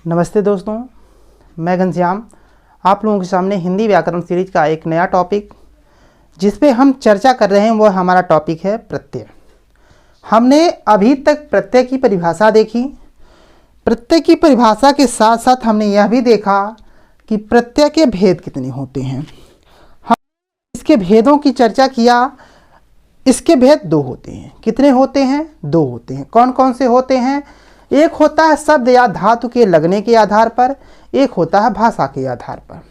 नमस्ते दोस्तों, मैं घनश्याम आप लोगों के सामने हिंदी व्याकरण सीरीज का एक नया टॉपिक जिस पे हम चर्चा कर रहे हैं वो हमारा टॉपिक है प्रत्यय। हमने अभी तक प्रत्यय की परिभाषा देखी। प्रत्यय की परिभाषा के साथ साथ हमने यह भी देखा कि प्रत्यय के भेद कितने होते हैं। हम इसके भेदों की चर्चा किया। इसके भेद दो होते हैं। कितने होते हैं? दो होते हैं। कौन कौन से होते हैं? एक होता है शब्द या धातु के लगने के आधार पर, एक होता है भाषा के आधार पर।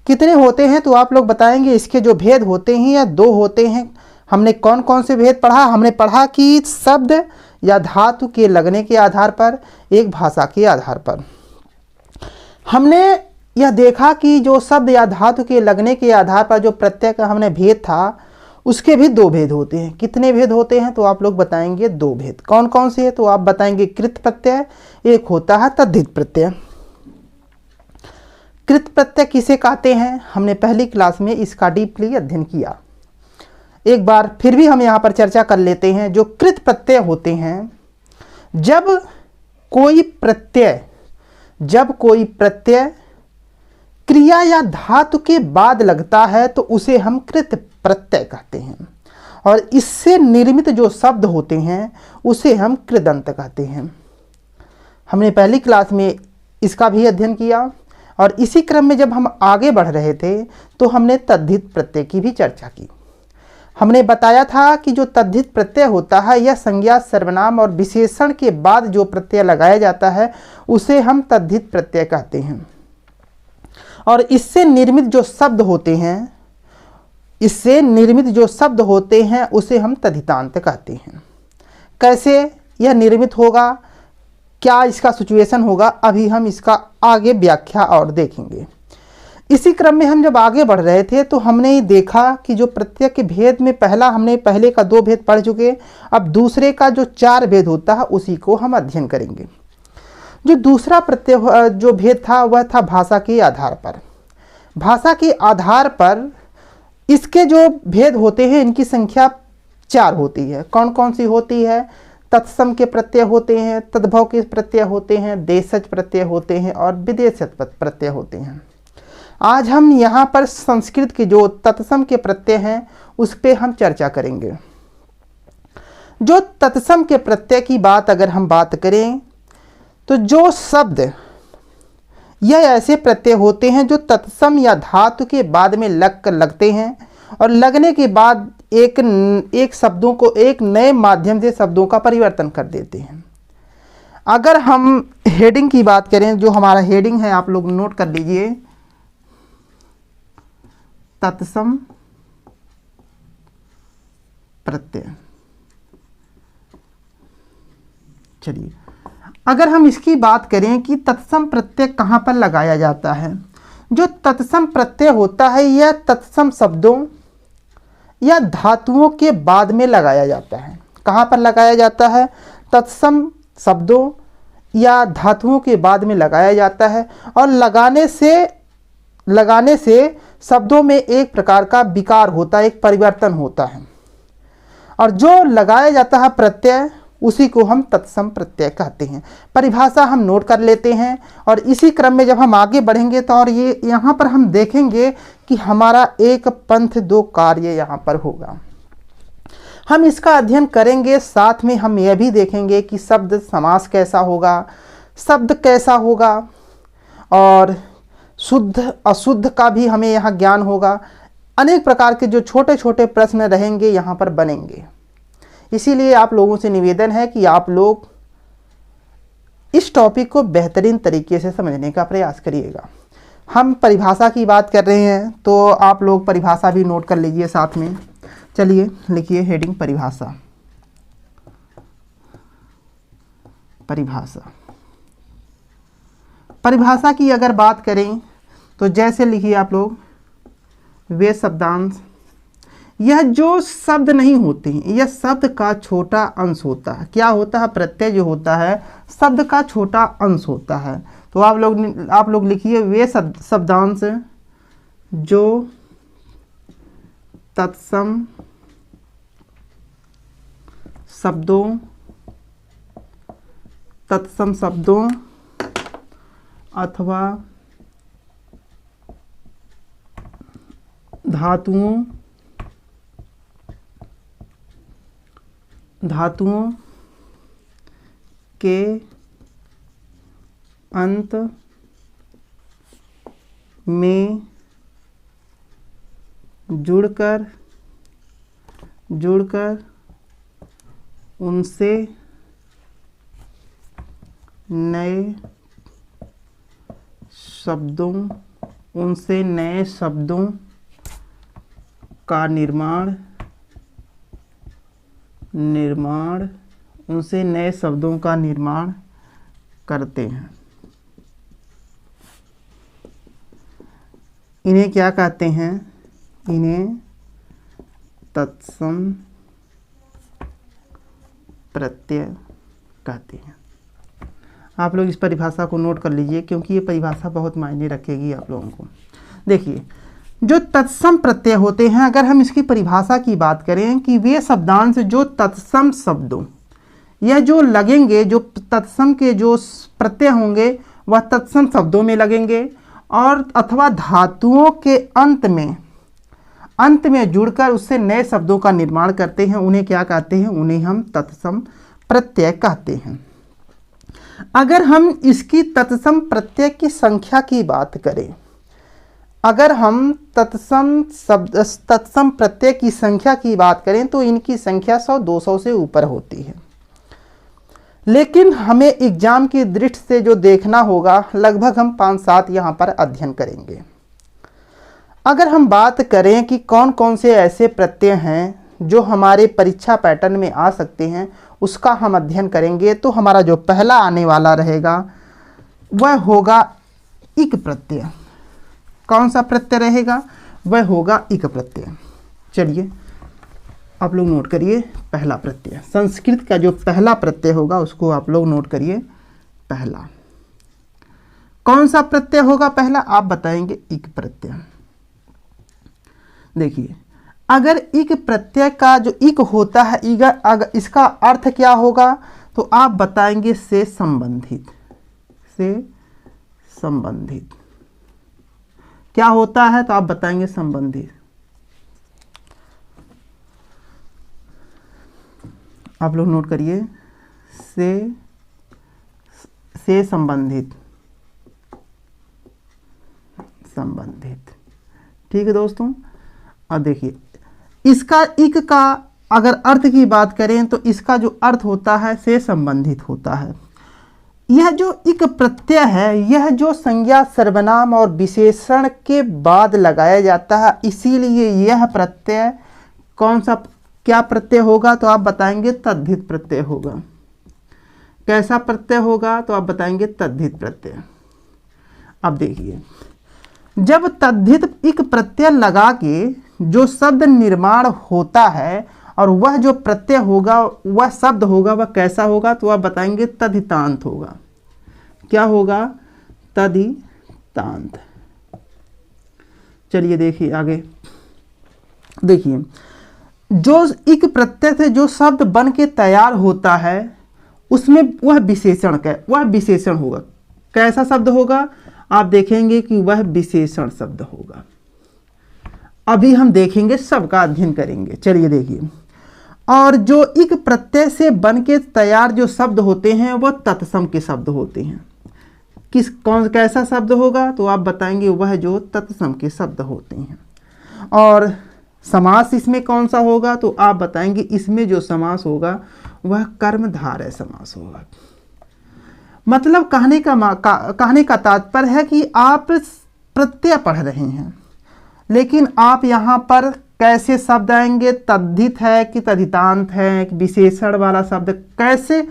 कितने होते हैं तो आप लोग बताएंगे। इसके जो भेद होते हैं या दो होते हैं। हमने कौन कौन से भेद पढ़ा? हमने पढ़ा कि शब्द या धातु के लगने के आधार पर, एक भाषा के आधार पर। हमने यह देखा कि जो शब्द या धातु के लगने के आधार पर जो प्रत्यय का हमने भेद था उसके भी दो भेद होते हैं। कितने भेद होते हैं तो आप लोग बताएंगे? दो भेद। कौन कौन से है तो आप बताएंगे कृत प्रत्यय, एक होता है तद्धित प्रत्यय। कृत प्रत्यय किसे कहते हैं? हमने पहली क्लास में इसका डीपली अध्ययन किया। एक बार फिर भी हम यहाँ पर चर्चा कर लेते हैं। जो कृत प्रत्यय होते हैं, जब कोई प्रत्यय क्रिया या धातु के बाद लगता है तो उसे हम कृत प्रत्यय कहते हैं, और इससे निर्मित जो शब्द होते हैं उसे हम कृदंत कहते हैं। हमने पहली क्लास में इसका भी अध्ययन किया, और इसी क्रम में जब हम आगे बढ़ रहे थे तो हमने तद्धित प्रत्यय की भी चर्चा की। हमने बताया था कि जो तद्धित प्रत्यय होता है यह संज्ञा, सर्वनाम और विशेषण के बाद जो प्रत्यय लगाया जाता है उसे हम तद्धित प्रत्यय कहते हैं, और इससे निर्मित जो शब्द होते हैं उसे हम तद्धितांत कहते हैं। कैसे यह निर्मित होगा, क्या इसका सिचुएशन होगा, अभी हम इसका आगे व्याख्या और देखेंगे। इसी क्रम में हम जब आगे बढ़ रहे थे तो हमने देखा कि जो प्रत्यय के भेद में हमने पहले का दो भेद पढ़ चुके। अब दूसरे का जो चार भेद होता है उसी को हम अध्ययन करेंगे। जो दूसरा प्रत्यय जो भेद था वह था भाषा के आधार पर। भाषा के आधार पर इसके जो भेद होते हैं इनकी संख्या चार होती है। कौन कौन सी होती है? तत्सम के प्रत्यय होते हैं, तद्भव के प्रत्यय होते हैं, देशज प्रत्यय होते हैं और विदेशज प्रत्यय होते हैं। आज हम यहाँ पर संस्कृत के जो तत्सम के प्रत्यय हैं उस पर हम चर्चा करेंगे। जो तत्सम के प्रत्यय की बात अगर हम बात करें तो जो शब्द यह ऐसे प्रत्यय होते हैं जो तत्सम या धातु के बाद में लगते हैं, और लगने के बाद एक शब्दों को एक नए माध्यम से शब्दों का परिवर्तन कर देते हैं। अगर हम हेडिंग की बात करें, जो हमारा हेडिंग है आप लोग नोट कर लीजिए, तत्सम प्रत्यय। चलिए, अगर हम इसकी बात करें कि तत्सम प्रत्यय कहाँ पर लगाया जाता है। जो तत्सम प्रत्यय होता है यह तत्सम शब्दों या धातुओं के बाद में लगाया जाता है। कहाँ पर लगाया जाता है? तत्सम शब्दों या धातुओं के बाद में लगाया जाता है, और लगाने से शब्दों में एक प्रकार का विकार होता है, एक परिवर्तन होता है, और जो लगाया जाता है प्रत्यय उसी को हम तत्सम प्रत्यय कहते हैं। परिभाषा हम नोट कर लेते हैं, और इसी क्रम में जब हम आगे बढ़ेंगे तो और ये यहाँ पर हम देखेंगे कि हमारा एक पंथ दो कार्य यहाँ पर होगा। हम इसका अध्ययन करेंगे, साथ में हम यह भी देखेंगे कि शब्द समास कैसा होगा, शब्द कैसा होगा, और शुद्ध अशुद्ध का भी हमें यहाँ ज्ञान होगा। अनेक प्रकार के जो छोटे छोटे प्रश्न रहेंगे यहाँ पर बनेंगे। इसीलिए आप लोगों से निवेदन है कि आप लोग इस टॉपिक को बेहतरीन तरीके से समझने का प्रयास करिएगा। हम परिभाषा की बात कर रहे हैं तो आप लोग परिभाषा भी नोट कर लीजिए साथ में। चलिए लिखिए हेडिंग परिभाषा। परिभाषा की अगर बात करें तो जैसे लिखिए आप लोग, वे शब्दांश, यह जो शब्द नहीं होते हैं यह शब्द का छोटा अंश होता है। क्या होता है? प्रत्यय जो होता है शब्द का छोटा अंश होता है। तो आप लोग लिखिए, वे शब्दांश जो तत्सम शब्दों अथवा धातुओं के अंत में जुड़कर उनसे नए शब्दों का निर्माण करते हैं। इन्हें क्या कहते हैं? इन्हें तत्सम प्रत्यय कहते हैं। आप लोग इस परिभाषा को नोट कर लीजिए, क्योंकि ये परिभाषा बहुत मायने रखेगी आप लोगों को। देखिए, जो तत्सम प्रत्यय होते हैं, अगर हम इसकी परिभाषा की बात करें कि वे शब्दांश जो तत्सम शब्दों या जो लगेंगे, जो तत्सम के जो प्रत्यय होंगे वह तत्सम शब्दों में लगेंगे, और अथवा धातुओं के अंत में जुड़कर उससे नए शब्दों का निर्माण करते हैं, उन्हें क्या कहते हैं? उन्हें हम तत्सम प्रत्यय कहते हैं। अगर हम इसकी तत्सम प्रत्यय की संख्या की बात करें, अगर हम तत्सम प्रत्यय की संख्या की बात करें तो इनकी संख्या 100-200 से ऊपर होती है। लेकिन हमें एग्जाम की दृष्टि से जो देखना होगा, लगभग हम 5-7 यहाँ पर अध्ययन करेंगे। अगर हम बात करें कि कौन कौन से ऐसे प्रत्यय हैं जो हमारे परीक्षा पैटर्न में आ सकते हैं, उसका हम अध्ययन करेंगे, तो हमारा जो पहला आने वाला रहेगा वह होगा इक प्रत्यय। कौन सा प्रत्यय रहेगा? वह होगा इक प्रत्यय। चलिए आप लोग नोट करिए, पहला प्रत्यय, संस्कृत का जो पहला प्रत्यय होगा उसको आप लोग नोट करिए। पहला कौन सा प्रत्यय होगा? पहला आप बताएंगे इक प्रत्यय। देखिए, अगर इक प्रत्यय का जो इक होता है, अगर इसका अर्थ क्या होगा तो आप बताएंगे से संबंधित। क्या होता है तो आप बताएंगे संबंधित। आप लोग नोट करिए, से संबंधित। ठीक है दोस्तों। अब देखिए, इसका इक का अगर अर्थ की बात करें तो इसका जो अर्थ होता है से संबंधित होता है। यह जो इक प्रत्यय है, यह जो संज्ञा, सर्वनाम और विशेषण के बाद लगाया जाता है, इसीलिए यह प्रत्यय कौन सा, क्या प्रत्यय होगा तो आप बताएंगे तद्धित प्रत्यय होगा। कैसा प्रत्यय होगा तो आप बताएंगे तद्धित प्रत्यय। अब देखिए, जब तद्धित इक प्रत्यय लगा के जो शब्द निर्माण होता है और वह जो प्रत्यय होगा, वह शब्द होगा, वह कैसा होगा तो आप बताएंगे तद्धितांत होगा। क्या होगा? तद्धितांत। चलिए देखिए आगे। देखिए, जो इक प्रत्यय से जो शब्द बन के तैयार होता है उसमें वह विशेषण होगा। कैसा शब्द होगा? आप देखेंगे कि वह विशेषण शब्द होगा। अभी हम देखेंगे, सबका अध्ययन करेंगे। चलिए देखिए, और जो इक प्रत्यय से बन के तैयार जो शब्द होते हैं वह तत्सम के शब्द होते हैं। कैसा शब्द होगा तो आप बताएंगे वह जो तत्सम के शब्द होते हैं। और समास इसमें कौन सा होगा तो आप बताएंगे इसमें जो समास होगा वह कर्मधारय समास होगा। मतलब कहने का तात्पर्य है कि आप प्रत्यय पढ़ रहे हैं, लेकिन आप यहाँ पर कैसे शब्द आएंगे? तद्धित है कि तद्धितांत है, विशेषण वाला शब्द, कैसे,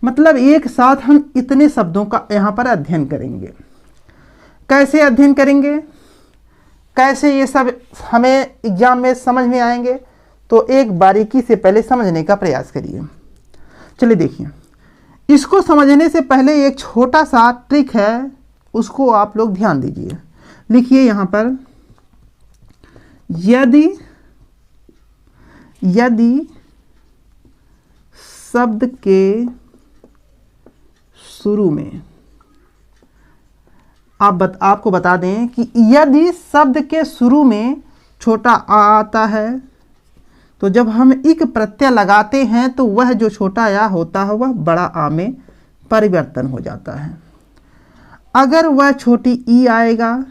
मतलब एक साथ हम इतने शब्दों का यहाँ पर अध्ययन करेंगे। कैसे अध्ययन करेंगे, कैसे ये सब हमें एग्जाम में समझ में आएंगे, तो एक बारीकी से पहले समझने का प्रयास करिए। चलिए देखिए, इसको समझने से पहले एक छोटा सा ट्रिक है, उसको आप लोग ध्यान दीजिए। लिखिए यहाँ पर, यदि शब्द के शुरू में आपको बता दें कि यदि शब्द के शुरू में छोटा आ आता है तो जब हम इक प्रत्यय लगाते हैं तो वह जो छोटा या होता है वह बड़ा आ में परिवर्तन हो जाता है। अगर वह छोटी ई आएगा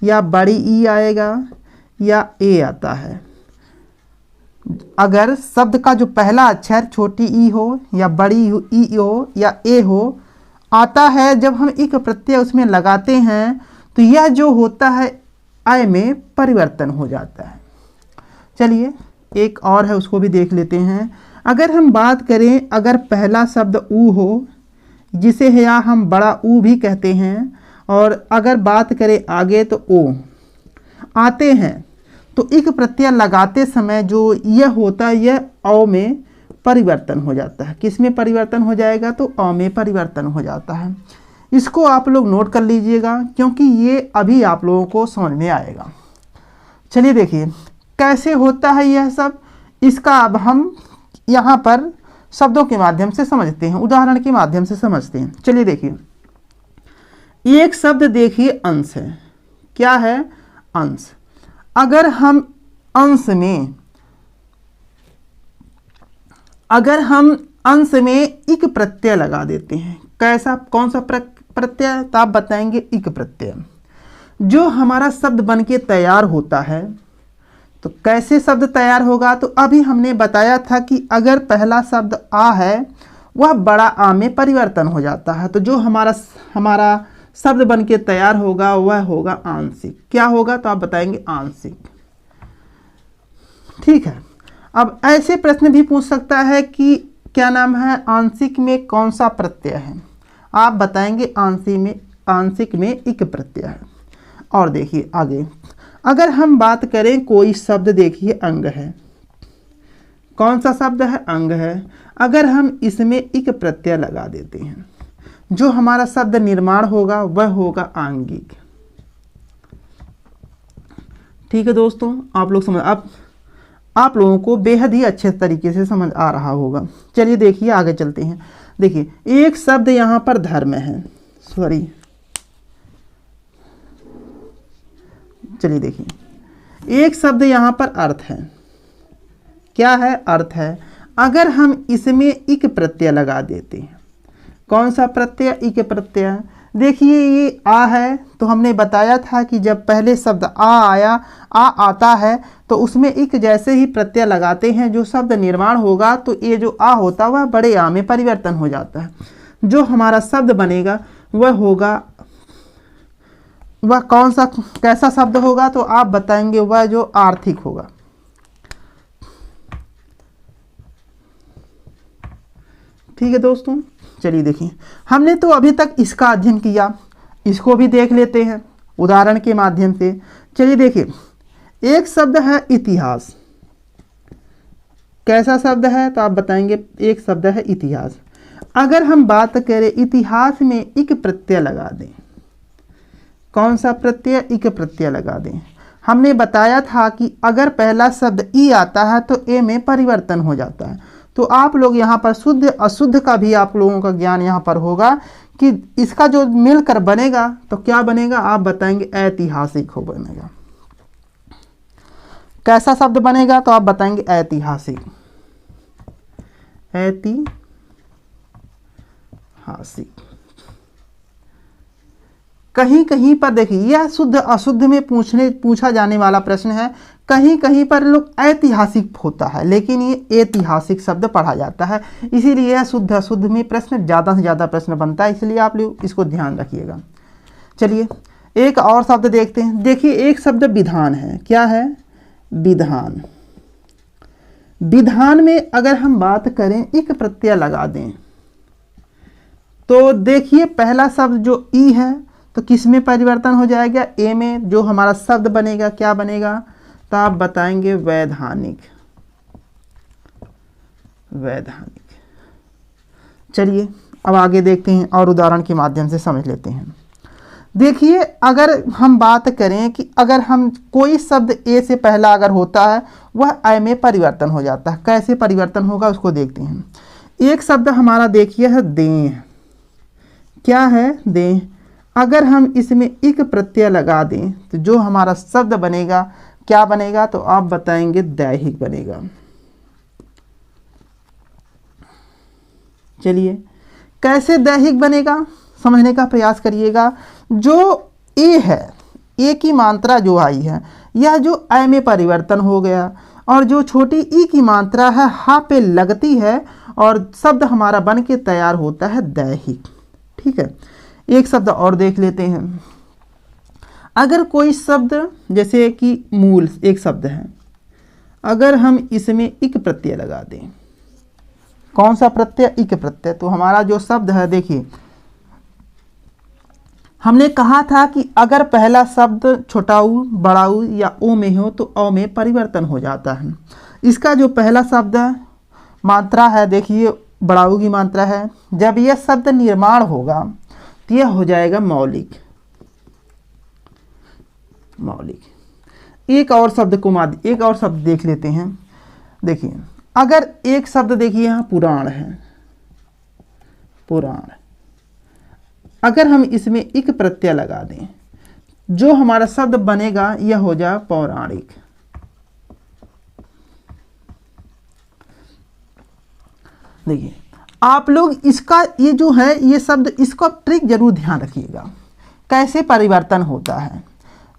या बड़ी ई आएगा या ए आता है, अगर शब्द का जो पहला अक्षर छोटी ई हो या बड़ी ई हो या ए हो आता है, जब हम इक प्रत्यय उसमें लगाते हैं तो यह जो होता है आय में परिवर्तन हो जाता है। चलिए एक और है, उसको भी देख लेते हैं। अगर हम बात करें, अगर पहला शब्द ऊ हो, जिसे या हम बड़ा ऊ भी कहते हैं, और अगर बात करें आगे तो ओ आते हैं, तो इक प्रत्यय लगाते समय जो यह होता है यह औ में परिवर्तन हो जाता है। किस में परिवर्तन हो जाएगा? तो अ में परिवर्तन हो जाता है। इसको आप लोग नोट कर लीजिएगा क्योंकि ये अभी आप लोगों को समझ में आएगा। चलिए देखिए कैसे होता है यह सब, इसका अब हम यहाँ पर शब्दों के माध्यम से समझते हैं, उदाहरण के माध्यम से समझते हैं। चलिए देखिए, एक शब्द देखिए अंश है। क्या है? अंश। अगर हम अंश में इक प्रत्यय लगा देते हैं, कैसा, कौन सा प्रत्यय? तो आप बताएंगे इक प्रत्यय। जो हमारा शब्द बन के तैयार होता है, तो कैसे शब्द तैयार होगा? तो अभी हमने बताया था कि अगर पहला शब्द आ है वह बड़ा आ में परिवर्तन हो जाता है, तो जो हमारा शब्द बन के तैयार होगा वह होगा आंशिक। क्या होगा? तो आप बताएंगे आंशिक। ठीक है। अब ऐसे प्रश्न भी पूछ सकता है कि क्या नाम है, आंशिक में कौन सा प्रत्यय है? आप बताएंगे आंशिक में इक प्रत्यय है। और देखिए आगे, अगर हम बात करें कोई शब्द, देखिए अंग है। कौन सा शब्द है? अंग है। अगर हम इसमें इक प्रत्यय लगा देते हैं, जो हमारा शब्द निर्माण होगा वह होगा आंगिक। ठीक है दोस्तों, आप लोग समझ, आप लोगों को बेहद ही अच्छे तरीके से समझ आ रहा होगा। चलिए देखिए आगे चलते हैं। देखिए एक शब्द यहाँ पर धर्म है, चलिए देखिए एक शब्द यहाँ पर अर्थ है। क्या है? अर्थ है। अगर हम इसमें इक प्रत्यय लगा देते हैं, कौन सा प्रत्यय? इक प्रत्यय। देखिए ये आ है, तो हमने बताया था कि जब पहले शब्द आ आता है तो उसमें इक जैसे ही प्रत्यय लगाते हैं, जो शब्द निर्माण होगा तो ये जो आ होता है वह बड़े आ में परिवर्तन हो जाता है। जो हमारा शब्द बनेगा वह होगा, वह कौन सा, कैसा शब्द होगा? तो आप बताएंगे वह जो आर्थिक होगा। ठीक है दोस्तों, चलिए देखिए, हमने तो अभी तक इसका अध्ययन किया, इसको भी देख लेते हैं उदाहरण के माध्यम से। चलिए देखिए, एक शब्द है इतिहास। कैसा शब्द है? तो आप बताएंगे एक शब्द है इतिहास। अगर हम बात करें इतिहास में इक प्रत्यय लगा दें, कौन सा प्रत्यय? इक प्रत्यय लगा दें। हमने बताया था कि अगर पहला शब्द ई आता है तो ए में परिवर्तन हो जाता है। तो आप लोग यहाँ पर शुद्ध अशुद्ध का भी आप लोगों का ज्ञान यहाँ पर होगा कि इसका जो मिलकर बनेगा तो क्या बनेगा? आप बताएंगे ऐतिहासिक हो बनेगा। कैसा शब्द बनेगा? तो आप बताएंगे ऐतिहासिक। ऐतिहासिक। कहीं कहीं पर देखिए, यह शुद्ध अशुद्ध में पूछा जाने वाला प्रश्न है। कहीं कहीं पर लोग ऐतिहासिक होता है, लेकिन ये ऐतिहासिक शब्द पढ़ा जाता है, इसीलिए यह शुद्ध अशुद्ध में प्रश्न ज़्यादा से ज़्यादा प्रश्न बनता है, इसलिए आप लोग इसको ध्यान रखिएगा। चलिए एक और शब्द देखते हैं। देखिए एक शब्द विधान है। क्या है? विधान। विधान में अगर हम बात करें इक प्रत्यय लगा दें, तो देखिए पहला शब्द जो ई है तो किस में परिवर्तन हो जाएगा? ए में। जो हमारा शब्द बनेगा क्या बनेगा? तो आप बताएंगे वैधानिक। वैधानिक। चलिए अब आगे देखते हैं और उदाहरण के माध्यम से समझ लेते हैं। देखिए अगर हम बात करें कि अगर हम कोई शब्द ए से पहला अगर होता है वह ऐ में परिवर्तन हो जाता है। कैसे परिवर्तन होगा उसको देखते हैं। एक शब्द हमारा देखिए है देह। क्या है? देह। अगर हम इसमें इक प्रत्यय लगा दें तो जो हमारा शब्द बनेगा क्या बनेगा, तो आप बताएंगे दैहिक बनेगा। चलिए कैसे दैहिक बनेगा समझने का प्रयास करिएगा। जो ए है, ए की मात्रा जो आई है, यह जो ऐ में परिवर्तन हो गया, और जो छोटी ई की मात्रा है हा पे लगती है, और शब्द हमारा बन के तैयार होता है दैहिक। ठीक है, एक शब्द और देख लेते हैं। अगर कोई शब्द जैसे कि मूल एक शब्द है, अगर हम इसमें इक प्रत्यय लगा दें, कौन सा प्रत्यय, इक प्रत्यय, तो हमारा जो शब्द है, देखिए हमने कहा था कि अगर पहला शब्द छोटा ऊ बड़ा ऊ या ओ में हो तो अ में परिवर्तन हो जाता है। इसका जो पहला शब्द है मात्रा है, देखिए बड़ा ऊ की मात्रा है, जब यह शब्द निर्माण होगा तो यह हो जाएगा मौलिक। मौलिक। एक और शब्द को एक और शब्द देख लेते हैं। देखिए अगर एक शब्द देखिए यहाँ पुराण है, पुराण, अगर हम इसमें इक प्रत्यय लगा दें, जो हमारा शब्द बनेगा यह हो जाए पौराणिक। देखिए आप लोग इसका ये जो है ये शब्द, इसको ट्रिक जरूर ध्यान रखिएगा कैसे परिवर्तन होता है।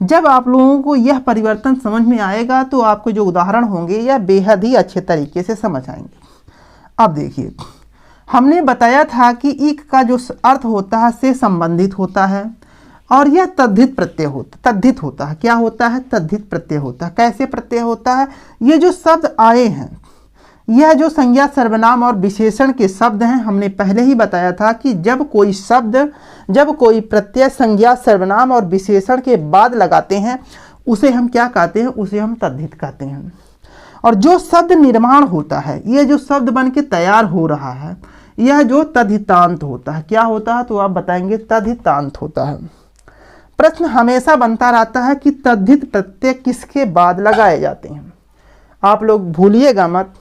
जब आप लोगों को यह परिवर्तन समझ में आएगा तो आपको जो उदाहरण होंगे यह बेहद ही अच्छे तरीके से समझ आएंगे। अब देखिए हमने बताया था कि इक का जो अर्थ होता है से संबंधित होता है, और यह तद्धित प्रत्यय होता है। क्या होता है, तद्धित प्रत्यय होता है। कैसे प्रत्यय होता है, ये जो शब्द आए हैं यह जो संज्ञा सर्वनाम और विशेषण के शब्द हैं, हमने पहले ही बताया था कि जब कोई प्रत्यय संज्ञा सर्वनाम और विशेषण के बाद लगाते हैं उसे हम क्या कहते हैं, उसे हम तद्धित कहते हैं। और जो शब्द निर्माण होता है, यह जो शब्द बन के तैयार हो रहा है, यह जो तद्धितांत होता है। क्या होता है, तो आप बताएंगे तद्धितांत होता है। प्रश्न हमेशा बनता रहता है कि तद्धित प्रत्यय किसके बाद लगाए जाते हैं। आप लोग भूलिएगा मत,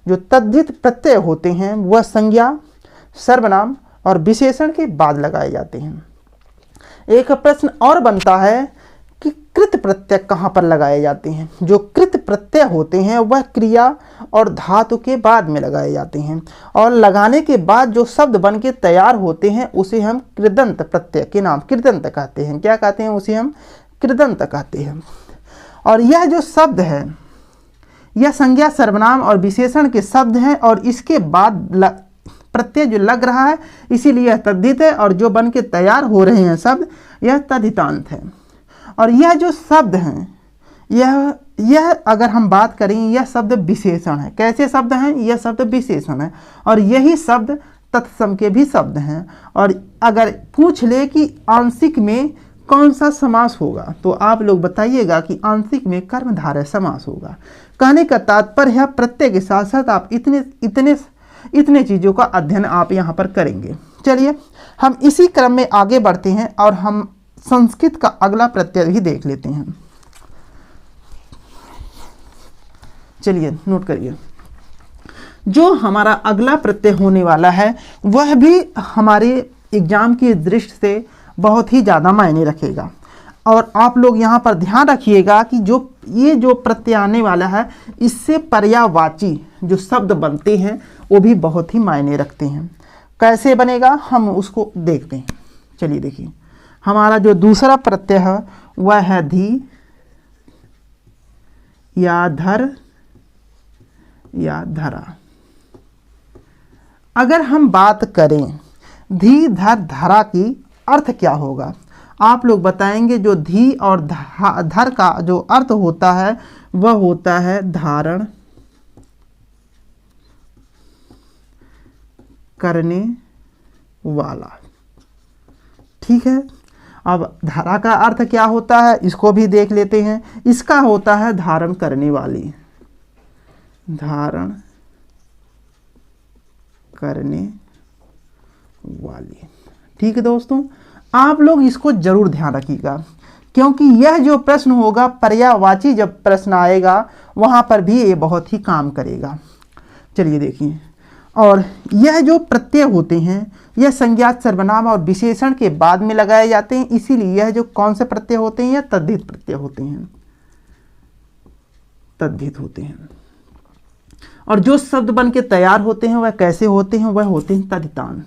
जो तद्धित प्रत्यय होते हैं वह संज्ञा सर्वनाम और विशेषण के बाद लगाए जाते हैं। एक प्रश्न और बनता है कि कृत प्रत्यय कहाँ पर लगाए जाते हैं। जो कृत प्रत्यय होते हैं वह क्रिया और धातु के बाद में लगाए जाते हैं, और लगाने के बाद जो शब्द बन के तैयार होते हैं उसे हम कृदंत प्रत्यय के नाम कृदंत कहते हैं। क्या कहते हैं, उसे हम कृदंत कहते हैं। और यह जो शब्द है यह संज्ञा सर्वनाम और विशेषण के शब्द हैं, और इसके बाद प्रत्यय जो लग रहा है इसीलिए यह तद्धित है, और जो बन के तैयार हो रहे हैं शब्द यह तद्धितांत है। और यह जो शब्द हैं यह अगर हम बात करें यह शब्द विशेषण है। कैसे शब्द हैं, यह शब्द विशेषण है, और यही शब्द तत्सम के भी शब्द हैं। और अगर पूछ ले कि आंशिक में कौन सा समास होगा, तो आप लोग बताइएगा कि आंशिक में कर्मधारय समास होगा। कहने का तात्पर्य है प्रत्यय के साथ साथ आप इतने चीज़ों का अध्ययन आप यहाँ पर करेंगे। चलिए हम इसी क्रम में आगे बढ़ते हैं और हम संस्कृत का अगला प्रत्यय भी देख लेते हैं। चलिए नोट करिए, जो हमारा अगला प्रत्यय होने वाला है वह भी हमारे एग्जाम की दृष्टि से बहुत ही ज़्यादा मायने रखेगा। और आप लोग यहाँ पर ध्यान रखिएगा कि जो प्रत्यय आने वाला है इससे पर्यायवाची जो शब्द बनते हैं वो भी बहुत ही मायने रखते हैं। कैसे बनेगा हम उसको देखते हैं। चलिए देखिए, हमारा जो दूसरा प्रत्यय है वह है धी या धर या धरा। अगर हम बात करें धी धर धरा की अर्थ क्या होगा, आप लोग बताएंगे। जो धी और धर का जो अर्थ होता है वह होता है धारण करने वाला। ठीक है, अब धरा का अर्थ क्या होता है इसको भी देख लेते हैं। इसका होता है धारण करने वाली, धारण करने वाली। ठीक है दोस्तों, आप लोग इसको जरूर ध्यान रखिएगा, क्योंकि यह जो प्रश्न होगा पर्यायवाची जब प्रश्न आएगा वहाँ पर भी ये बहुत ही काम करेगा। चलिए देखिए, और यह जो प्रत्यय होते हैं यह संज्ञात सर्वनाम और विशेषण के बाद में लगाए जाते हैं, इसीलिए यह जो कौन से प्रत्यय होते हैं, यह तद्धित प्रत्यय होते हैं, तद्धित होते हैं। और जो शब्द बन के तैयार होते हैं वह कैसे होते हैं, वह होते हैं तद्धितांत।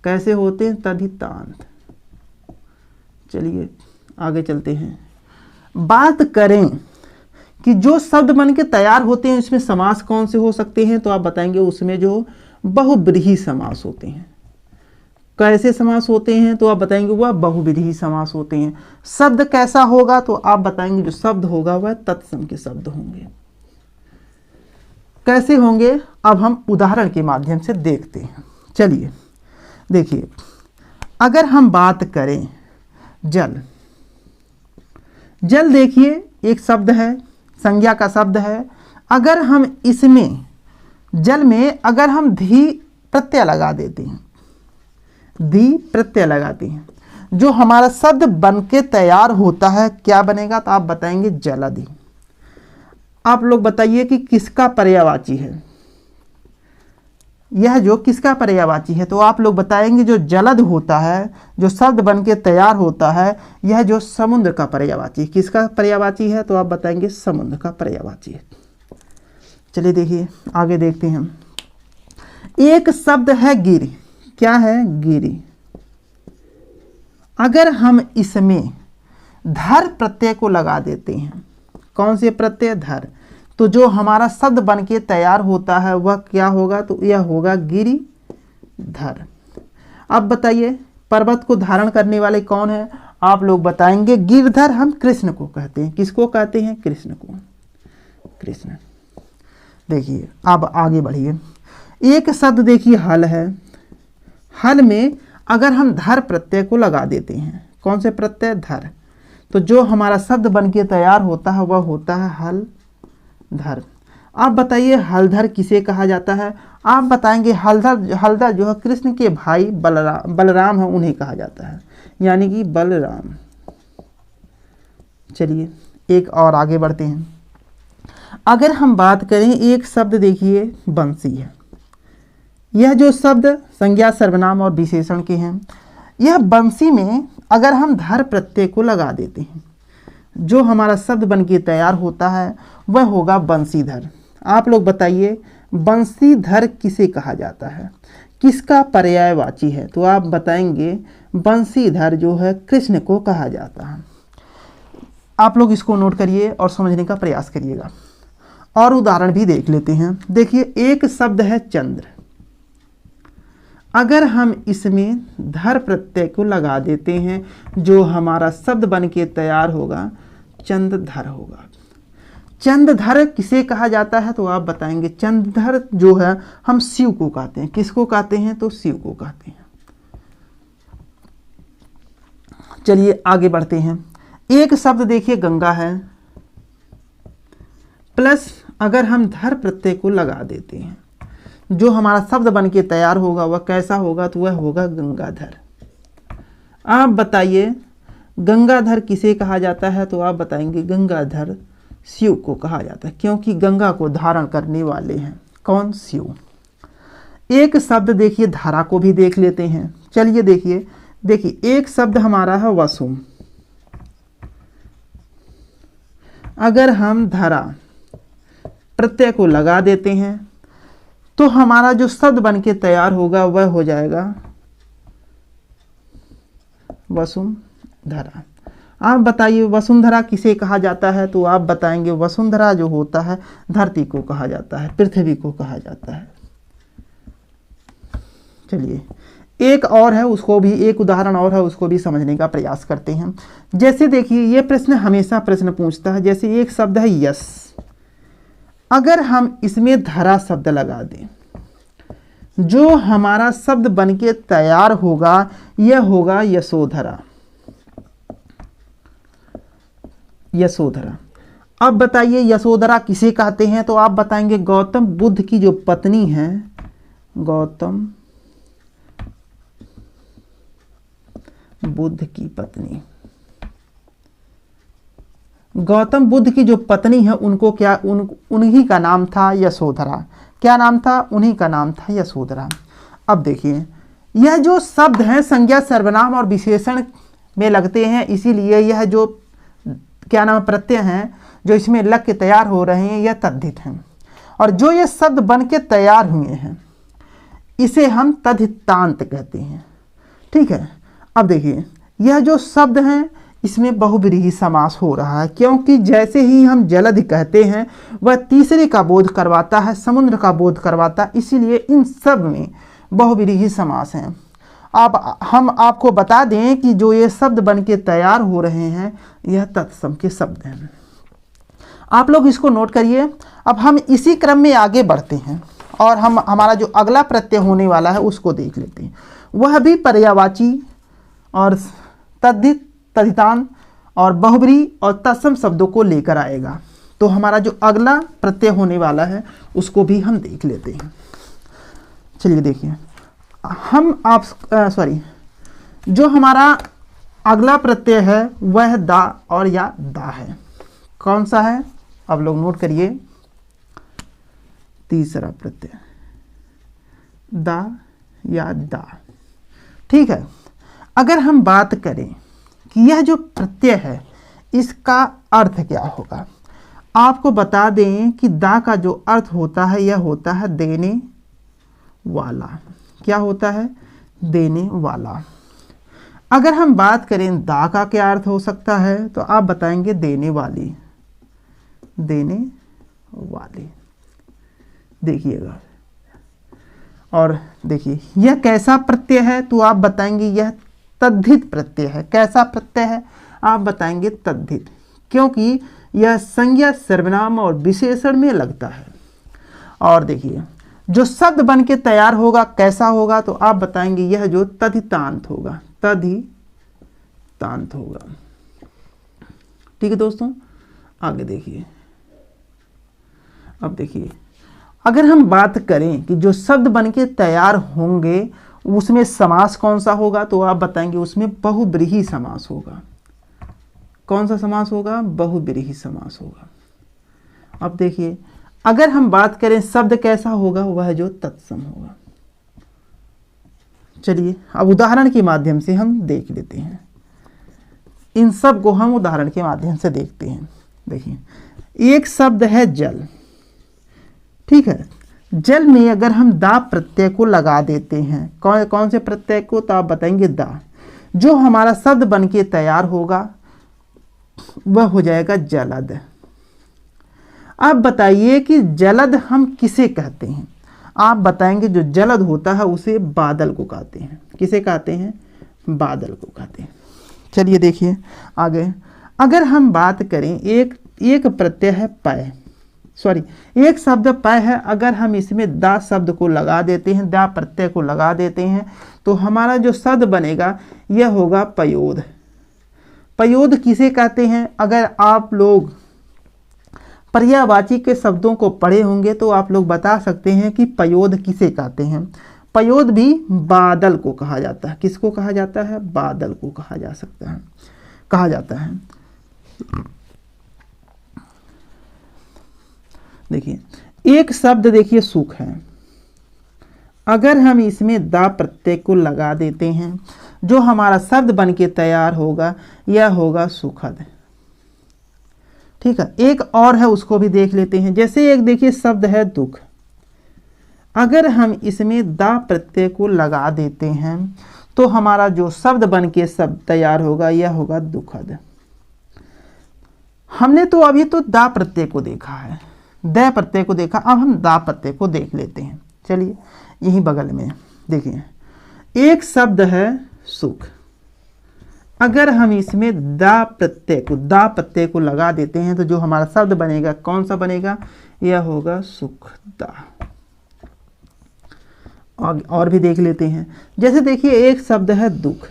कैसे होते हैं, तद्धितांत। चलिए आगे चलते हैं। बात करें कि जो शब्द बन के तैयार होते हैं इसमें समास कौन से हो सकते हैं, तो आप बताएंगे उसमें जो बहुब्रीहि समास होते हैं। कैसे समास होते हैं, तो आप बताएंगे वह बहुब्रीहि समास होते हैं। शब्द कैसा होगा, तो आप बताएंगे जो शब्द होगा वह तत्सम के शब्द होंगे। कैसे होंगे, अब हम उदाहरण के माध्यम से देखते हैं। चलिए देखिए, अगर हम बात करें जल, जल देखिए एक शब्द है, संज्ञा का शब्द है। अगर हम इसमें जल में अगर हम धी प्रत्यय लगा देते हैं, धी प्रत्यय लगाते हैं, जो हमारा शब्द बन के तैयार होता है क्या बनेगा, तो आप बताएंगे जलधि। आप लोग बताइए कि किसका पर्यायवाची है, यह जो किसका पर्यायवाची है, तो आप लोग बताएंगे जो जलद होता है, जो शब्द बन के तैयार होता है, यह जो समुद्र का पर्यायवाची, किसका पर्यायवाची है, तो आप बताएंगे समुद्र का पर्यायवाची है। चलिए देखिए आगे देखते हैं। एक शब्द है गिरि, क्या है, गिरि। अगर हम इसमें धर प्रत्यय को लगा देते हैं, कौन से प्रत्यय, धर, तो जो हमारा शब्द बन के तैयार होता है वह क्या होगा, तो यह होगा गिरिधर। अब बताइए पर्वत को धारण करने वाले कौन है, आप लोग बताएंगे गिरधर हम कृष्ण को कहते हैं। किसको कहते हैं, कृष्ण को, कृष्ण। देखिए अब आगे बढ़िए। एक शब्द देखिए हल है, हल में अगर हम धर प्रत्यय को लगा देते हैं, कौन से प्रत्यय, धर, तो जो हमारा शब्द बन के तैयार होता है वह होता है हल धर। आप बताइए हलधर किसे कहा जाता है, आप बताएंगे हलधर, हलधर जो है कृष्ण के भाई बलराम है उन्हें कहा जाता है, यानी कि बलराम। चलिए एक और आगे बढ़ते हैं। अगर हम बात करें एक शब्द देखिए बंसी है, यह जो शब्द संज्ञा सर्वनाम और विशेषण के हैं, यह बंसी में अगर हम धर प्रत्यय को लगा देते हैं, जो हमारा शब्द बन के तैयार होता है वह होगा बंसीधर। आप लोग बताइए बंसीधर किसे कहा जाता है, किसका पर्यायवाची है, तो आप बताएंगे बंसीधर जो है कृष्ण को कहा जाता है। आप लोग इसको नोट करिए और समझने का प्रयास करिएगा। और उदाहरण भी देख लेते हैं। देखिए एक शब्द है चंद्र, अगर हम इसमें धर प्रत्यय को लगा देते हैं, जो हमारा शब्द बन के तैयार होगा चंद्रधर होगा। चंद्रधर किसे कहा जाता है, तो आप बताएंगे चंद्रधर जो है हम शिव को कहते हैं। किसको कहते हैं, तो शिव को कहते हैं। चलिए आगे बढ़ते हैं। एक शब्द देखिए गंगा है, प्लस अगर हम धर प्रत्यय को लगा देते हैं, जो हमारा शब्द बन के तैयार होगा वह कैसा होगा, तो वह होगा गंगाधर। आप बताइए गंगाधर किसे कहा जाता है, तो आप बताएंगे गंगाधर शिव को कहा जाता है, क्योंकि गंगा को धारण करने वाले हैं कौन, शिव। एक शब्द देखिए धारा को भी देख लेते हैं। चलिए देखिए, देखिए एक शब्द हमारा है वसुम, अगर हम धारा प्रत्यय को लगा देते हैं तो हमारा जो शब्द बन के तैयार होगा वह हो जाएगा वसुंधरा। आप बताइए वसुंधरा किसे कहा जाता है, तो आप बताएंगे वसुंधरा जो होता है धरती को कहा जाता है, पृथ्वी को कहा जाता है। चलिए एक और है, उसको भी एक उदाहरण और है, उसको भी समझने का प्रयास करते हैं। जैसे देखिए ये प्रश्न हमेशा प्रश्न पूछता है, जैसे एक शब्द है यश, अगर हम इसमें धरा शब्द लगा दें, जो हमारा शब्द बनके तैयार होगा यह होगा यशोधरा, यशोधरा। अब बताइए यशोधरा किसे कहते हैं, तो आप बताएंगे गौतम बुद्ध की जो पत्नी है, गौतम बुद्ध की पत्नी, गौतम बुद्ध की जो पत्नी है उनको क्या, उन्हीं का नाम था यशोधरा। क्या नाम था? उन्हीं का नाम था यशोधरा। अब देखिए, यह जो शब्द हैं संज्ञा, सर्वनाम और विशेषण में लगते हैं, इसीलिए यह जो क्या नाम प्रत्यय हैं जो इसमें लग के तैयार हो रहे हैं यह तद्धित हैं। और जो ये शब्द बन के तैयार हुए हैं इसे हम तद्धितांत कहते हैं। ठीक है। अब देखिए, यह जो शब्द हैं इसमें बहुव्रीहि समास हो रहा है, क्योंकि जैसे ही हम जलधि कहते हैं वह तीसरे का बोध करवाता है, समुद्र का बोध करवाता है, इसीलिए इन सब में बहुव्रीहि समास हैं। अब हम आपको बता दें कि जो ये शब्द बन के तैयार हो रहे हैं यह तत्सम के शब्द हैं। आप लोग इसको नोट करिए। अब हम इसी क्रम में आगे बढ़ते हैं और हम हमारा जो अगला प्रत्यय होने वाला है उसको देख लेते हैं। वह भी पर्यायवाची और तद्धित, तद्धितांत और बहुव्रीहि और तत्सम शब्दों को लेकर आएगा। तो हमारा जो अगला प्रत्यय होने वाला है उसको भी हम देख लेते हैं। चलिए देखिए, जो हमारा अगला प्रत्यय है वह दा और या दा है। कौन सा है? अब लोग नोट करिए, तीसरा प्रत्यय दा या दा। ठीक है। अगर हम बात करें कि यह जो प्रत्यय है इसका अर्थ क्या होगा, आपको बता दें कि दा का जो अर्थ होता है यह होता है देने वाला। क्या होता है? देने वाला। अगर हम बात करें दा का क्या अर्थ हो सकता है तो आप बताएंगे देने वाली, देने वाली। देखिएगा, और देखिए यह कैसा प्रत्यय है तो आप बताएंगे यह तद्धित प्रत्यय है। कैसा प्रत्यय है? आप बताएंगे तद्धित, क्योंकि यह संज्ञा, सर्वनाम और विशेषण में लगता है। और देखिए, जो शब्द बन के तैयार होगा कैसा होगा तो आप बताएंगे यह जो तद्धितांत होगा, तद्धितांत होगा। ठीक है दोस्तों, आगे देखिए। अब देखिए, अगर हम बात करें कि जो शब्द बन के तैयार होंगे उसमें समास कौन सा होगा तो आप बताएंगे उसमें बहुव्रीहि समास होगा। कौन सा समास होगा? बहुव्रीहि समास होगा। अब देखिए, अगर हम बात करें शब्द कैसा होगा, वह जो तत्सम होगा। चलिए अब उदाहरण के माध्यम से हम देख लेते हैं। इन सब को हम उदाहरण के माध्यम से देखते हैं। देखिए, एक शब्द है जल। ठीक है। जल में अगर हम दा प्रत्यय को लगा देते हैं, कौन से प्रत्यय को? तो आप बताएंगे दा। जो हमारा शब्द बन के तैयार होगा वह हो जाएगा जलद। आप बताइए कि जलद हम किसे कहते हैं? आप बताएंगे जो जलद होता है उसे बादल को कहते हैं। किसे कहते हैं? बादल को कहते हैं। चलिए देखिए आगे। अगर हम बात करें एक प्रत्यय है पय, एक शब्द पय है, अगर हम इसमें दा शब्द को लगा देते हैं, दा प्रत्यय को लगा देते हैं तो हमारा जो शब्द बनेगा यह होगा पयोद। पयोद किसे कहते हैं? अगर आप लोग पर्यायवाची के शब्दों को पढ़े होंगे तो आप लोग बता सकते हैं कि पयोद किसे कहते हैं। पयोद भी बादल को कहा जाता है। किसको कहा जाता है? बादल को कहा जाता है। देखिए, एक शब्द देखिए सुख है। अगर हम इसमें दा प्रत्यय को लगा देते हैं जो हमारा शब्द बन के तैयार होगा यह होगा सुखद। ठीक है। एक और है उसको भी देख लेते हैं। जैसे एक देखिए शब्द है दुख। अगर हम इसमें दा प्रत्यय को लगा देते हैं तो हमारा जो शब्द बन के शब्द तैयार होगा यह होगा दुखद। हमने तो अभी तो दा प्रत्यय को देखा है, द प्रत्यय को देखा। अब हम दा प्रत्यय को देख लेते हैं। चलिए यहीं बगल में देखिए, एक शब्द है सुख। अगर हम इसमें दा प्रत्यय को लगा देते हैं तो जो हमारा शब्द बनेगा कौन सा बनेगा? यह होगा सुखदा। और भी देख लेते हैं। जैसे देखिए एक शब्द है दुख।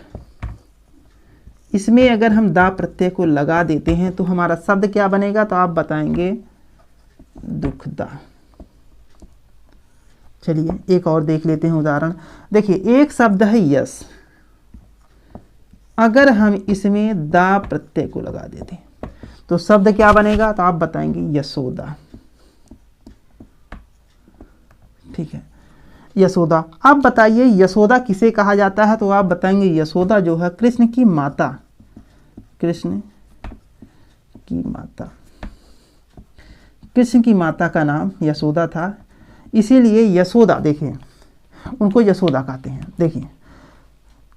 इसमें अगर हम दा प्रत्यय को लगा देते हैं तो हमारा शब्द क्या बनेगा? तो आप बताएंगे दुखदा। चलिए एक और देख लेते हैं उदाहरण। देखिए एक शब्द है यश। अगर हम इसमें दा प्रत्यय को लगा देते हैं तो शब्द क्या बनेगा? तो आप बताएंगे यशोदा। ठीक है। यशोदा, आप बताइए यशोदा किसे कहा जाता है? तो आप बताएंगे यशोदा जो है कृष्ण की माता, कृष्ण की माता, कृष्ण की माता का नाम यशोदा था, इसीलिए यशोदा, देखिए उनको यशोदा कहते हैं। देखिए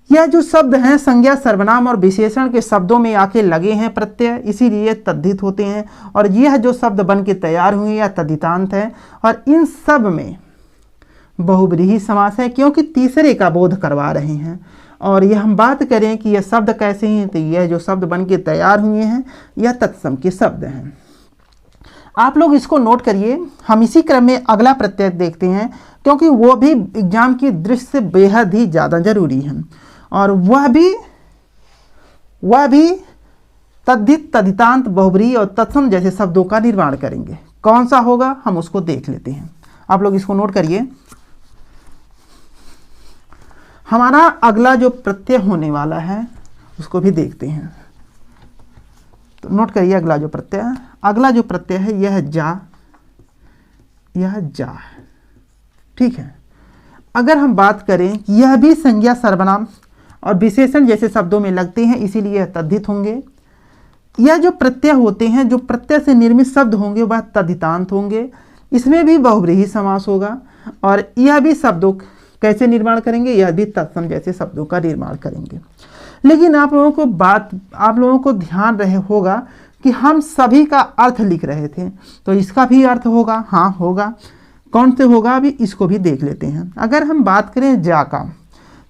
यह जो शब्द हैं संज्ञा सर्वनाम और विशेषण के शब्दों में आके लगे हैं प्रत्यय, इसीलिए तद्धित होते हैं। और यह जो शब्द बन के तैयार हुए या तद्धितांत है, और इन सब में बहुब्रीहि समास है क्योंकि तीसरे का बोध करवा रहे हैं। और यह हम बात करें कि यह शब्द कैसे हैं, तो यह जो शब्द बन के तैयार हुए हैं यह तत्सम के शब्द हैं। आप लोग इसको नोट करिए। हम इसी क्रम में अगला प्रत्यय देखते हैं क्योंकि वो भी एग्जाम की दृष्टि से बेहद ही ज़्यादा जरूरी है, और वह भी तद्धित, तद्धितांत, बहुब्रीहि और तत्सम जैसे शब्दों का निर्माण करेंगे। कौन सा होगा हम उसको देख लेते हैं। आप लोग इसको नोट करिए। हमारा अगला जो प्रत्यय होने वाला है उसको भी देखते हैं, तो नोट करिए अगला जो प्रत्यय है यह जा, यह जा है। ठीक है। अगर हम बात करें कि यह भी संज्ञा सर्वनाम और विशेषण जैसे शब्दों में लगते हैं, इसीलिए यह तद्धित होंगे। यह जो प्रत्यय होते हैं, जो प्रत्यय से निर्मित शब्द होंगे वह तद्धितांत होंगे। इसमें भी बहुब्रीहि समास होगा, और यह भी शब्दों कैसे निर्माण करेंगे, यह भी तत्सम जैसे शब्दों का निर्माण करेंगे। लेकिन आप लोगों को ध्यान रहे होगा कि हम सभी का अर्थ लिख रहे थे, तो इसका भी अर्थ होगा, हाँ होगा। कौन से होगा अभी इसको भी देख लेते हैं। अगर हम बात करें जा का,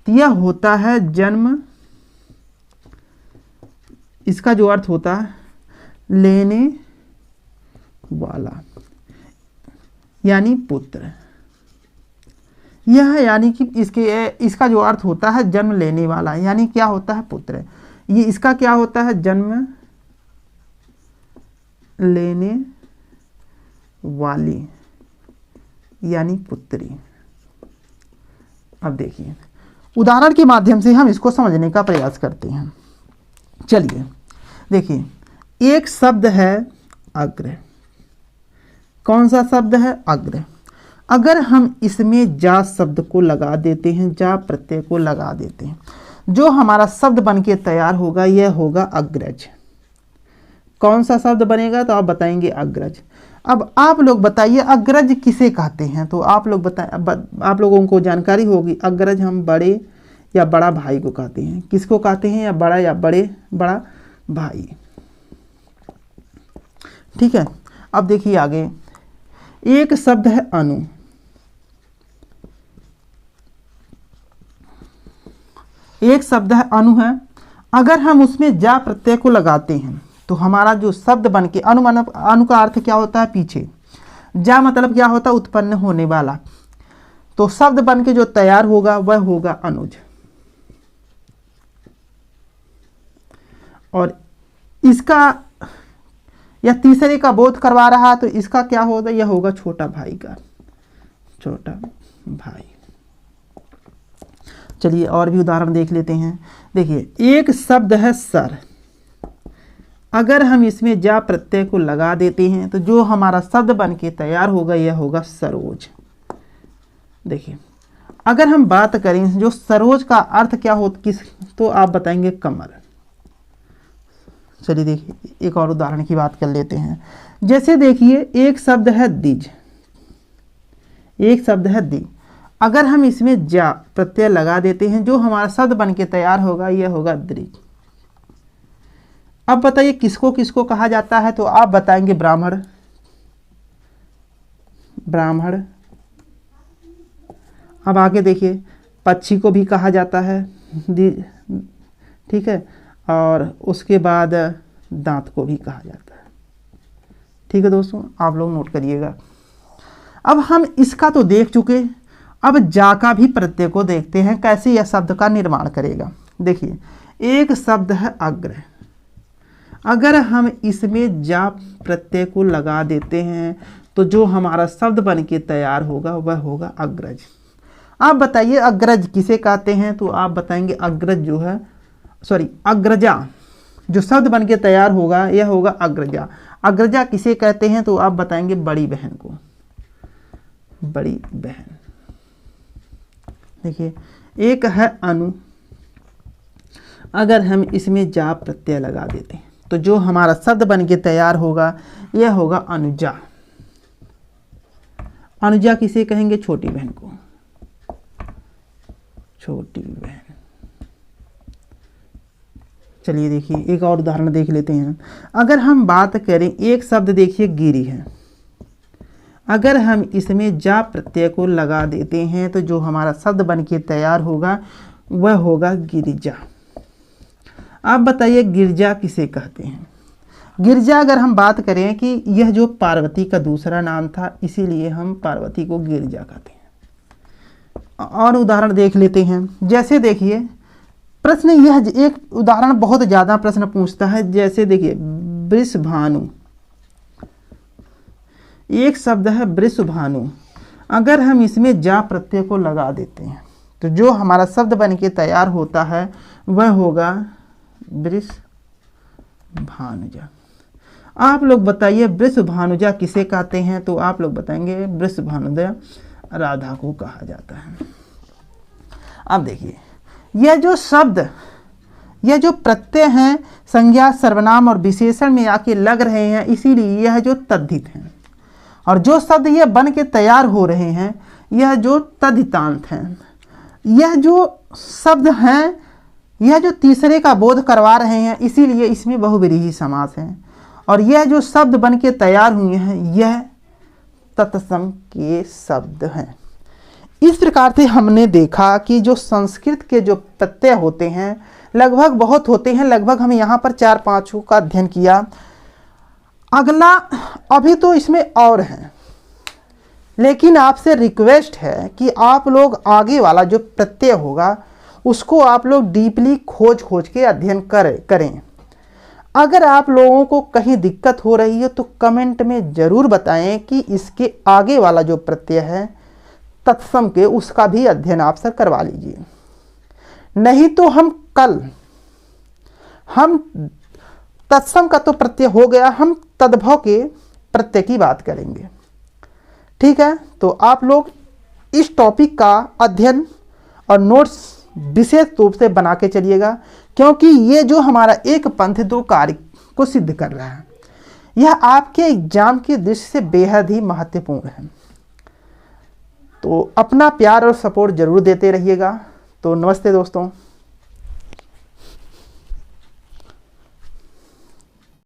तो यह होता है जन्म, इसका जो अर्थ होता है लेने वाला यानी पुत्र। यह यानी कि इसका जो अर्थ होता है जन्म लेने वाला, यानी क्या होता है पुत्र। ये इसका क्या होता है जन्म लेने वाली यानी पुत्री। अब देखिए उदाहरण के माध्यम से हम इसको समझने का प्रयास करते हैं। चलिए देखिए, एक शब्द है अग्र। कौन सा शब्द है? अग्र। अगर हम इसमें जा शब्द को लगा देते हैं, जा प्रत्यय को लगा देते हैं, जो हमारा शब्द बन के तैयार होगा यह होगा अग्रज। कौन सा शब्द बनेगा? तो आप बताएंगे अग्रज। अब आप लोग बताइए अग्रज किसे कहते हैं? तो आप लोग आप लोगों को जानकारी होगी। अग्रज हम बड़े या बड़ा भाई को कहते हैं। किसको कहते हैं? या बड़ा भाई। ठीक है। अब देखिए आगे, एक शब्द है अनु। एक शब्द है अनु है। अगर हम उसमें जा प्रत्यय को लगाते हैं तो हमारा जो शब्द बन के अनु का अर्थ क्या होता है? पीछे। जा मतलब क्या होता है? उत्पन्न होने वाला। तो शब्द बन के जो तैयार होगा वह होगा अनुज। और इसका या तीसरे का बोध करवा रहा है, तो इसका क्या होगा? यह होगा छोटा भाई का, छोटा भाई। चलिए और भी उदाहरण देख लेते हैं। देखिए एक शब्द है सर। अगर हम इसमें जा प्रत्यय को लगा देते हैं तो जो हमारा शब्द बन के तैयार होगा यह होगा सरोज। देखिए अगर हम बात करें जो सरोज का अर्थ क्या हो, तो आप बताएंगे कमल। चलिए देखिए एक और उदाहरण की बात कर लेते हैं। जैसे देखिए एक शब्द है द्विज। एक शब्द है द्वि। अगर हम इसमें जा प्रत्यय लगा देते हैं, जो हमारा शब्द बन के तैयार होगा यह होगा द्विज। अब बताइए किसको किसको कहा जाता है? तो आप बताएंगे ब्राह्मण। ब्राह्मण। अब आगे देखिए पक्षी को भी कहा जाता है। ठीक है। और उसके बाद दांत को भी कहा जाता है। ठीक है दोस्तों, आप लोग नोट करिएगा। अब हम इसका तो देख चुके, अब जा का भी प्रत्यय को देखते हैं कैसे यह शब्द का निर्माण करेगा। देखिए एक शब्द है अग्र। अगर हम इसमें जा प्रत्यय को लगा देते हैं तो जो हमारा शब्द बन के तैयार होगा वह होगा अग्रज। आप बताइए अग्रज किसे कहते हैं? तो आप बताएंगे अग्रज जो है, अग्रजा। जो शब्द बन के तैयार होगा यह होगा अग्रजा। अग्रजा किसे कहते हैं? तो आप बताएंगे बड़ी बहन को। बड़ी बहन। देखिए एक है अनु, अगर हम इसमें जा प्रत्यय लगा देते हैं तो जो हमारा शब्द बन के तैयार होगा यह होगा अनुजा। अनुजा किसे कहेंगे? छोटी बहन को, छोटी बहन। चलिए देखिए एक और उदाहरण देख लेते हैं। अगर हम बात करें, एक शब्द देखिए गिरी है, अगर हम इसमें जा प्रत्यय को लगा देते हैं तो जो हमारा शब्द बन के तैयार होगा वह होगा गिरिजा। आप बताइए गिरजा किसे कहते हैं? गिरजा अगर हम बात करें कि यह जो पार्वती का दूसरा नाम था, इसीलिए हम पार्वती को गिरजा कहते हैं। और उदाहरण देख लेते हैं। जैसे देखिए प्रश्न, यह एक उदाहरण बहुत ज़्यादा प्रश्न पूछता है। जैसे देखिए वृषभानु, एक शब्द है वृषभानु, अगर हम इसमें जा प्रत्यय को लगा देते हैं तो जो हमारा शब्द बन के तैयार होता है वह होगा वृषभानुजा। आप लोग बताइए वृषभानुजा किसे कहते हैं? तो आप लोग बताएंगे वृषभानुजा राधा को कहा जाता है। अब देखिए यह जो शब्द, यह जो प्रत्यय हैं संज्ञा, सर्वनाम और विशेषण में आके लग रहे हैं, इसीलिए यह जो तद्धित हैं। और जो शब्द ये बन के तैयार हो रहे हैं यह जो तद्धितांत हैं। यह जो शब्द हैं यह जो तीसरे का बोध करवा रहे हैं, इसीलिए इसमें बहुव्रीहि समास है। और यह जो शब्द बन के तैयार हुए हैं यह तत्सम के शब्द हैं। इस प्रकार से हमने देखा कि जो संस्कृत के जो प्रत्यय होते हैं लगभग बहुत होते हैं, लगभग हम यहाँ पर 4-5 का अध्ययन किया। अगला अभी तो इसमें और हैं, लेकिन आपसे रिक्वेस्ट है कि आप लोग आगे वाला जो प्रत्यय होगा उसको आप लोग डीपली खोज के अध्ययन करें। अगर आप लोगों को कहीं दिक्कत हो रही है तो कमेंट में ज़रूर बताएं कि इसके आगे वाला जो प्रत्यय है तत्सम के, उसका भी अध्ययन आप सर करवा लीजिए। नहीं तो हम कल तत्सम का तो प्रत्यय हो गया, हम तद्भव के प्रत्यय की बात करेंगे। ठीक है, तो आप लोग इस टॉपिक का अध्ययन और नोट्स विशेष रूप से बना के चलिएगा, क्योंकि ये जो हमारा एक पंथ दो कार्य को सिद्ध कर रहा है यह आपके एग्जाम की दृष्टि से बेहद ही महत्वपूर्ण है। तो अपना प्यार और सपोर्ट जरूर देते रहिएगा। तो नमस्ते दोस्तों।